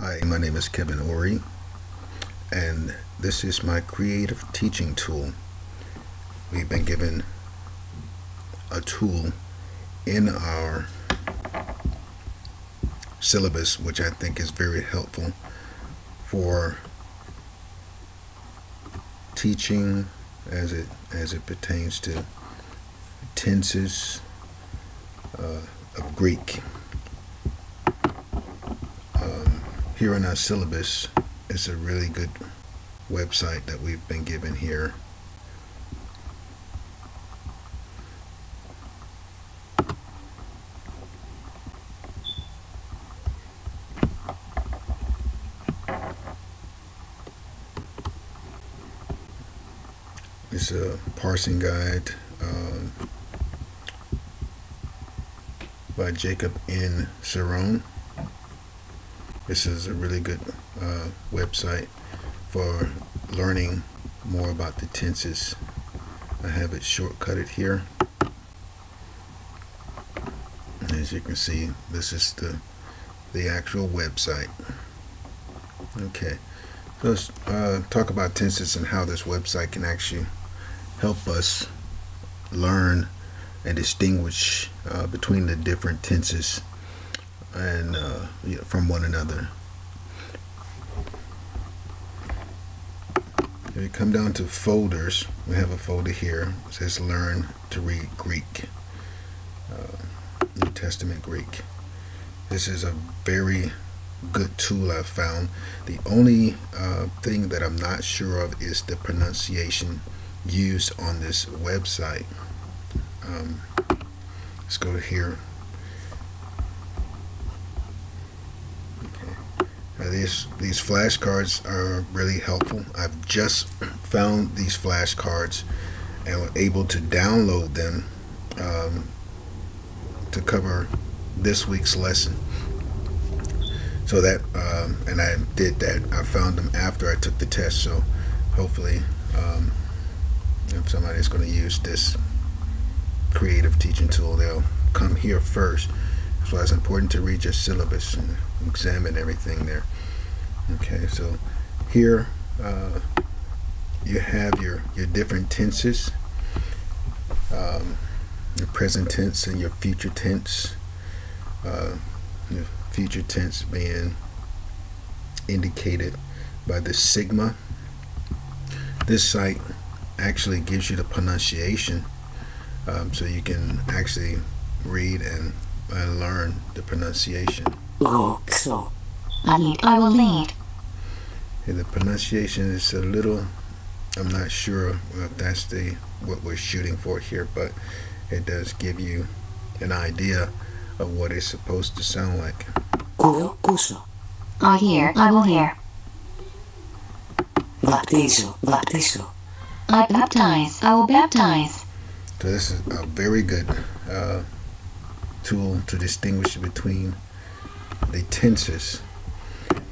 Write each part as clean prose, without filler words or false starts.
Hi, my name is Kevin Ori, and this is my creative teaching tool. We've been given a tool in our syllabus which I think is very helpful for teaching as it pertains to tenses of Greek. Here in our syllabus is a really good website that we've been given here. It's a parsing guide by Jacob N. Cerrone. This is a really good website for learning more about the tenses. I have it shortcutted here. As you can see, this is the actual website. Okay, so let's talk about tenses and how this website can actually help us learn and distinguish between the different tenses and from one another. If we come down to folders, we have a folder here. It says Learn to Read Greek, New Testament Greek. This is a very good tool I've found. The only thing that I'm not sure of is the pronunciation used on this website. Let's go here. These flashcards are really helpful. I've just found these flashcards and was able to download them to cover this week's lesson. So that and I did that. I found them after I took the test. So hopefully, if somebody's going to use this creative teaching tool, they'll come here first. That's why it's important to read your syllabus and examine everything there. Okay, so here you have your different tenses, your present tense and your future tense. Your future tense being indicated by the sigma. This site actually gives you the pronunciation, so you can actually read and learn the pronunciation. I will lead. And the pronunciation is a little, I'm not sure if that's what we're shooting for here, but it does give you an idea of what it's supposed to sound like. I hear, I will hear. I baptize, I will baptize. So this is a very good tool to distinguish between the tenses.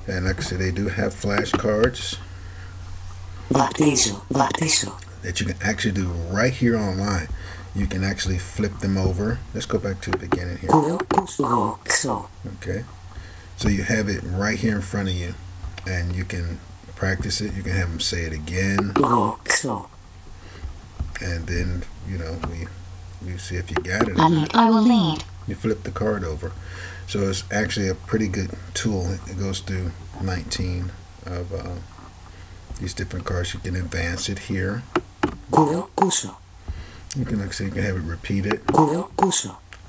And like I said, they do have flashcards that you can actually do right here online. You can actually flip them over. Let's go back to the beginning here. Okay, so you have it right here in front of you, and you can practice it. You can have them say it again, and then we see if you got it. I will lead. You flip the card over. So it's actually a pretty good tool. It goes through 19 of these different cards. You can advance it here. You can actually have it repeated.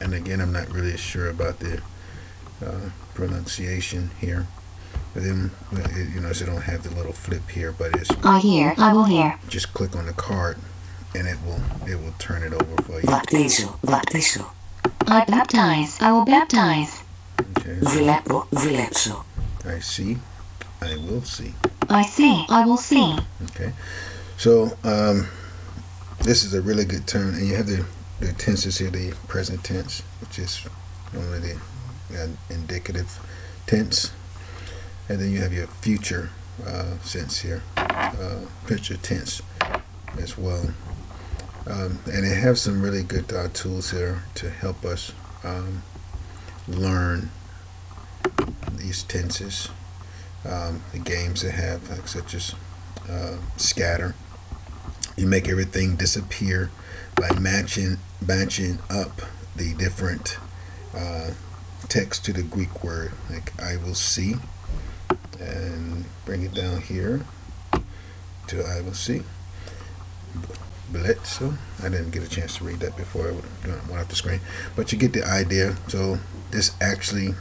And again, I'm not really sure about the pronunciation here. But then, so don't have the little flip here, but it's. I hear, I will hear. Just click on the card, and it will turn it over for you. I baptize, I will baptize. Okay. I see, I will see. I see, I will see. Okay, so this is a really good term, and you have the tenses here, the present tense, which is normally the indicative tense, and then you have your future tense here, future tense as well. And they have some really good tools here to help us learn these tenses. the games they have, like such as scatter. You make everything disappear by matching up the different text to the Greek word, like I will see, and bring it down here to I will see. So I didn't get a chance to read that before I went off the screen, but you get the idea. So this actually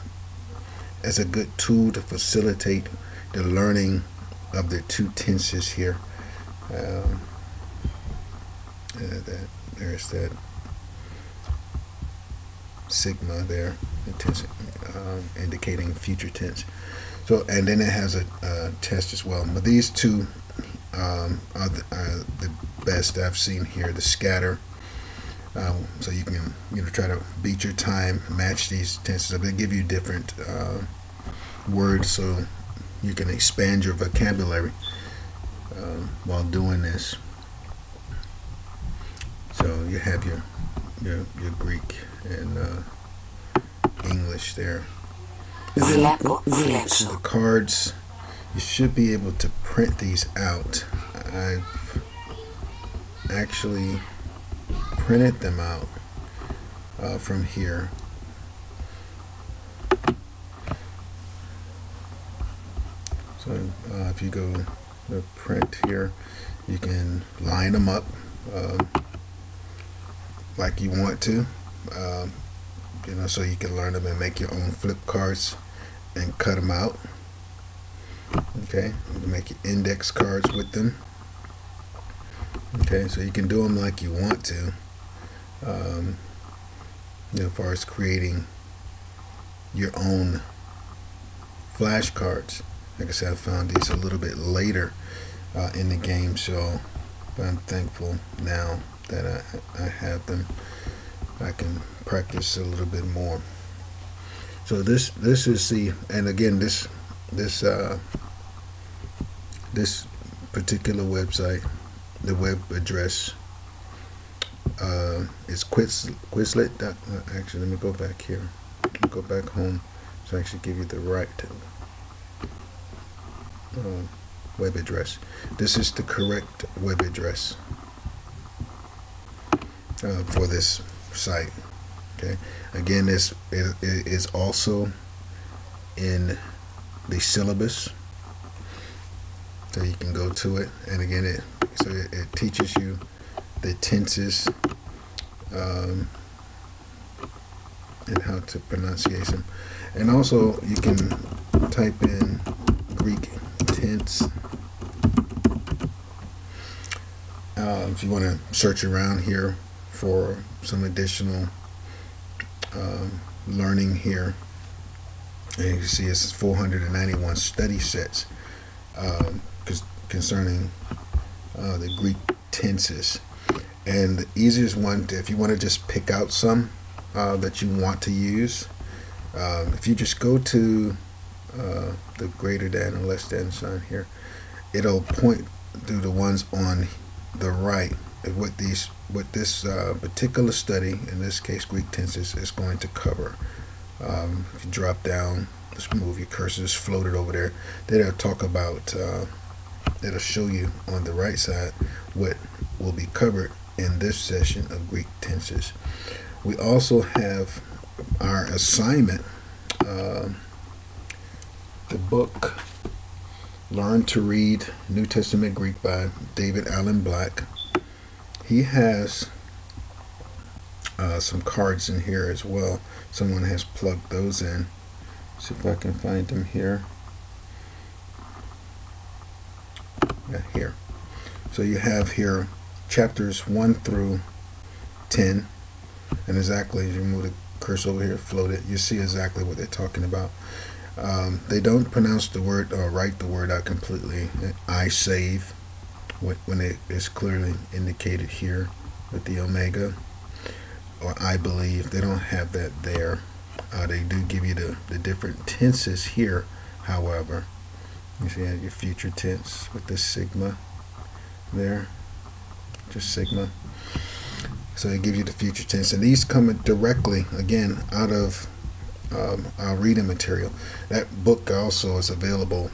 is a good tool to facilitate the learning of the two tenses here. There's that sigma there, indicating future tense. So, and then it has a test as well. But these two are the best I've seen here. The scatter, so you can try to beat your time, match these tenses. They give you different words, so you can expand your vocabulary while doing this. So you have your Greek and English there. The cards, you should be able to print these out. I've actually printed them out from here. So if you go to print here, you can line them up like you want to, so you can learn them and make your own flip cards and cut them out. Okay, you can make your index cards with them. Okay, so you can do them like you want to. As far as creating your own flashcards. Like I said, I found these a little bit later in the game, so I'm thankful now that I have them. I can practice a little bit more. So this is the, and again, this particular website, the web address is Quizlet. Actually, let me go back here. Let me go back home so I actually give you the right web address. This is the correct web address for this site. Okay. Again, it is also in the syllabus, so you can go to it. And again, it teaches you the tenses and how to pronunciate them. And also, you can type in Greek tense. If you want to search around here for some additional learning here, and you can see it's 491 study sets concerning the Greek tenses. And the easiest one, if you want to just pick out some that you want to use, if you just go to the greater than or less than sign here, it'll point to the ones on the right. What this particular study, in this case Greek tenses, is going to cover. If you drop down, just move your cursor, just float it over there. Then it'll talk about, it'll show you on the right side what will be covered in this session of Greek tenses. We also have our assignment, the book Learn to Read New Testament Greek by David Alan Black. He has some cards in here as well. Someone has plugged those in. See if I can find them here. Yeah, here. So you have here chapters 1 through 10, and exactly, as you move the cursor over here, float it, you see exactly what they're talking about. They don't pronounce the word or write the word out completely. I save, when it is clearly indicated here with the omega, or I believe. They don't have that there. They do give you the different tenses here, however. You see your future tense with this sigma there, just sigma. So they give you the future tense, and these come directly, again, out of our reading material. That book also is available